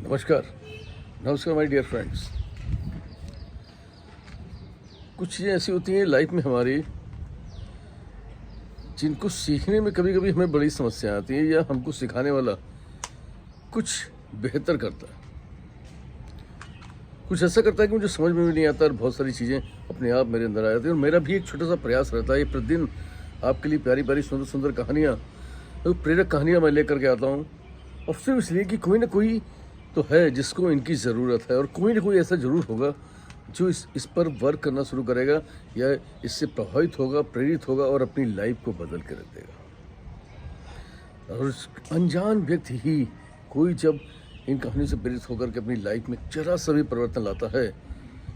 नमस्कार नमस्कार my dear friends. कुछ चीज़ें ऐसी होती हैं लाइफ में हमारी जिनको सीखने में कभी कभी हमें बड़ी समस्या आती है या हमको सिखाने वाला कुछ बेहतर करता है, कुछ ऐसा करता है कि मुझे समझ में भी नहीं आता और बहुत सारी चीज़ें अपने आप मेरे अंदर आ जाती हैं। और मेरा भी एक छोटा सा प्रयास रहता है, ये प्रतिदिन आपके लिए प्यारी प्यारी सुंदर सुंदर कहानियाँ, तो प्रेरक कहानियाँ मैं लेकर के आता हूँ। और सिर्फ इसलिए कि कोई ना कोई तो है जिसको इनकी ज़रूरत है और कोई ना कोई ऐसा ज़रूर होगा जो इस पर वर्क करना शुरू करेगा या इससे प्रभावित होगा, प्रेरित होगा और अपनी लाइफ को बदल के रख देगा। और अनजान व्यक्ति ही कोई जब इन कहानियों से प्रेरित होकर के अपनी लाइफ में जरा सा भी परिवर्तन लाता है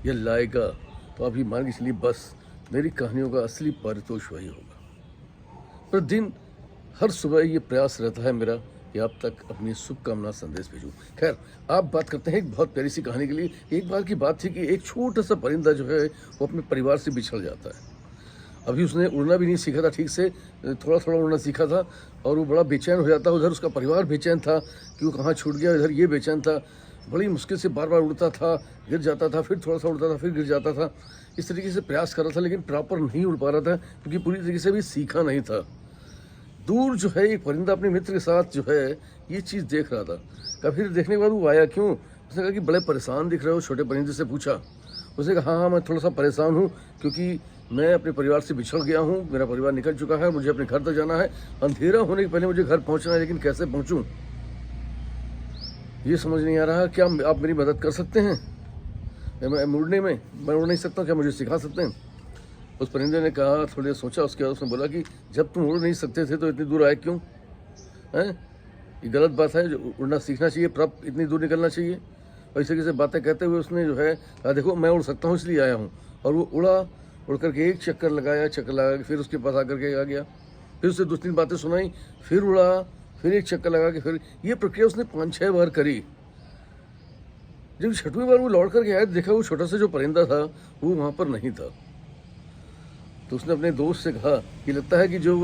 या लाएगा, तो आप ये मान के चलिए बस मेरी कहानियों का असली पारितोष वही होगा। प्रतिदिन हर सुबह ये प्रयास रहता है मेरा कि आप तक अपनी शुभकामना संदेश भेजूं। खैर, आप बात करते हैं एक बहुत प्यारी सी कहानी के लिए। एक बार की बात थी कि एक छोटा सा परिंदा जो है वो अपने परिवार से बिछड़ जाता है। अभी उसने उड़ना भी नहीं सीखा था ठीक से, थोड़ा थोड़ा उड़ना सीखा था और वो बड़ा बेचैन हो जाता। उधर उसका परिवार बेचैन था कि वो कहाँ छूट गया, इधर ये बेचैन था। बड़ी मुश्किल से बार बार उड़ता था, गिर जाता था, फिर थोड़ा सा उड़ता था, फिर गिर जाता था। इस तरीके से प्रयास कर रहा था लेकिन प्रॉपर नहीं उड़ पा रहा था क्योंकि पूरी तरीके से भी सीखा नहीं था। दूर जो है एक परिंदा अपने मित्र के साथ जो है ये चीज़ देख रहा था। फिर देखने के बाद वो आया, क्यों? उसने कहा कि बड़े परेशान दिख रहे हो। छोटे परिंदे से पूछा। उसने कहा हाँ मैं थोड़ा सा परेशान हूँ क्योंकि मैं अपने परिवार से बिछड़ गया हूँ, मेरा परिवार निकल चुका है, मुझे अपने घर तक जाना है। अंधेरा होने के पहले मुझे घर पहुँचना है, लेकिन कैसे पहुँचूँ ये समझ नहीं आ रहा। क्या आप मेरी मदद कर सकते हैं? मैं उड़ने में मैं उड़ नहीं सकता, क्या मुझे सिखा सकते हैं? उस परिंदे ने कहा, थोड़ी देर सोचा, उसके बाद उसने बोला कि जब तुम उड़ नहीं सकते थे तो इतनी दूर आए क्यों? हैं, ये गलत बात है। जो उड़ना सीखना चाहिए, प्रॉपर इतनी दूर निकलना चाहिए। और इस तरीके से बातें कहते हुए उसने जो है कहा देखो मैं उड़ सकता हूँ इसलिए आया हूँ। और वो उड़ करके एक चक्कर लगा के फिर उसके पास आकर के आ गया। फिर उससे 2-3 बातें सुनाई, फिर उड़ा, फिर एक चक्कर लगा के, फिर ये प्रक्रिया उसने 5-6 बार करी। जब 6वीं बार वो लौट करके आया, देखा वो छोटा सा जो परिंदा था वो वहाँ पर नहीं था। तो उसने अपने दोस्त से कहा कि लगता है कि जो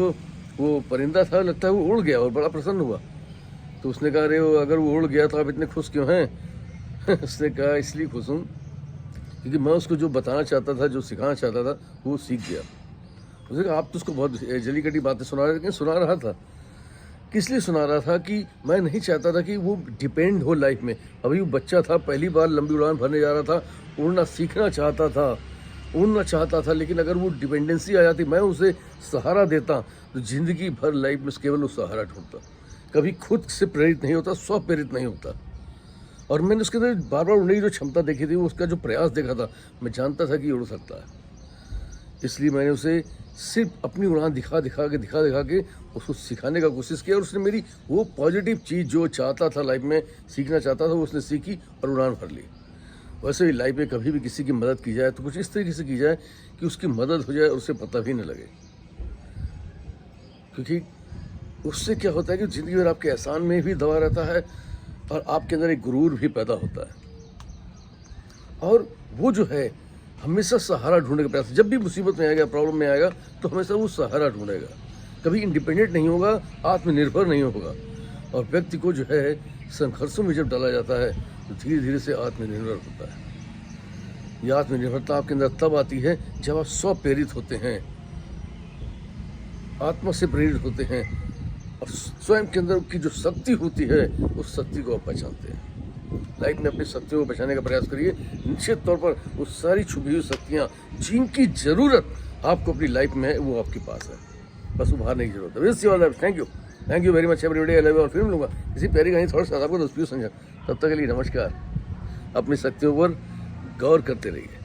वो परिंदा था, लगता है वो उड़ गया, और बड़ा प्रसन्न हुआ। तो उसने कहा अरे अगर वो उड़ गया तो आप इतने खुश क्यों हैं? उसने कहा इसलिए खुश हूँ क्योंकि मैं उसको जो बताना चाहता था, जो सिखाना चाहता था, वो सीख गया। उसने कहा आप तो उसको बहुत जली कटी बातें सुना रहे थे। लेकिन सुना रहा था किस लिए सुना रहा था कि मैं नहीं चाहता था कि वो डिपेंड हो लाइफ में। अभी वो बच्चा था, पहली बार लंबी उड़ान भरने जा रहा था, उड़ना सीखना चाहता था, उड़ना चाहता था। लेकिन अगर वो डिपेंडेंसी आ जाती, मैं उसे सहारा देता, तो ज़िंदगी भर लाइफ में केवल वो सहारा ढूंढता, कभी खुद से प्रेरित नहीं होता, स्व प्रेरित नहीं होता। और मैंने उसके अंदर बार बार उड़ने की जो क्षमता देखी थी, उसका जो प्रयास देखा था, मैं जानता था कि उड़ सकता है। इसलिए मैंने उसे सिर्फ अपनी उड़ान दिखा दिखा के उसको सिखाने का कोशिश किया। और उसने मेरी वो पॉजिटिव चीज़ जो चाहता था लाइफ में, सीखना चाहता था, वो उसने सीखी और उड़ान भर ली। वैसे ही लाइफ में कभी भी किसी की मदद की जाए तो कुछ इस तरीके से की जाए कि उसकी मदद हो जाए और उसे पता भी न लगे। क्योंकि उससे क्या होता है कि ज़िंदगी भर आपके एहसान में भी दबा रहता है और आपके अंदर एक गुरूर भी पैदा होता है। और वो जो है हमेशा सहारा ढूंढने का प्रयास, जब भी मुसीबत में आएगा, प्रॉब्लम में आएगा, तो हमेशा वो सहारा ढूंढेगा। कभी इंडिपेंडेंट नहीं होगा, आत्मनिर्भर नहीं होगा। और व्यक्ति को जो है संघर्षों में जब डाला जाता है तो धीरे धीरे से आत्मनिर्भर होता है। यह आत्मनिर्भरता आपके अंदर तब आती है जब आप स्व प्रेरित होते हैं, आत्मा से प्रेरित होते हैं और स्वयं के अंदर की जो शक्ति होती है उस शक्ति को आप पहचानते हैं। लाइफ में अपनी शक्तियों को पहचानने का प्रयास करिए। निश्चित तौर पर वो सारी छुपी हुई शक्तियाँ जिनकी ज़रूरत आपको अपनी लाइफ में है, वो आपके पास है, बस उभारने की जरूरत है। Thank you very much everybody. I love you. और फिर मिलूंगा किसी प्यारी कहानी थोड़ा सा आपको दोस्तों समझा। तब तक के लिए नमस्कार। अपनी शक्तियों पर गौर करते रहिए।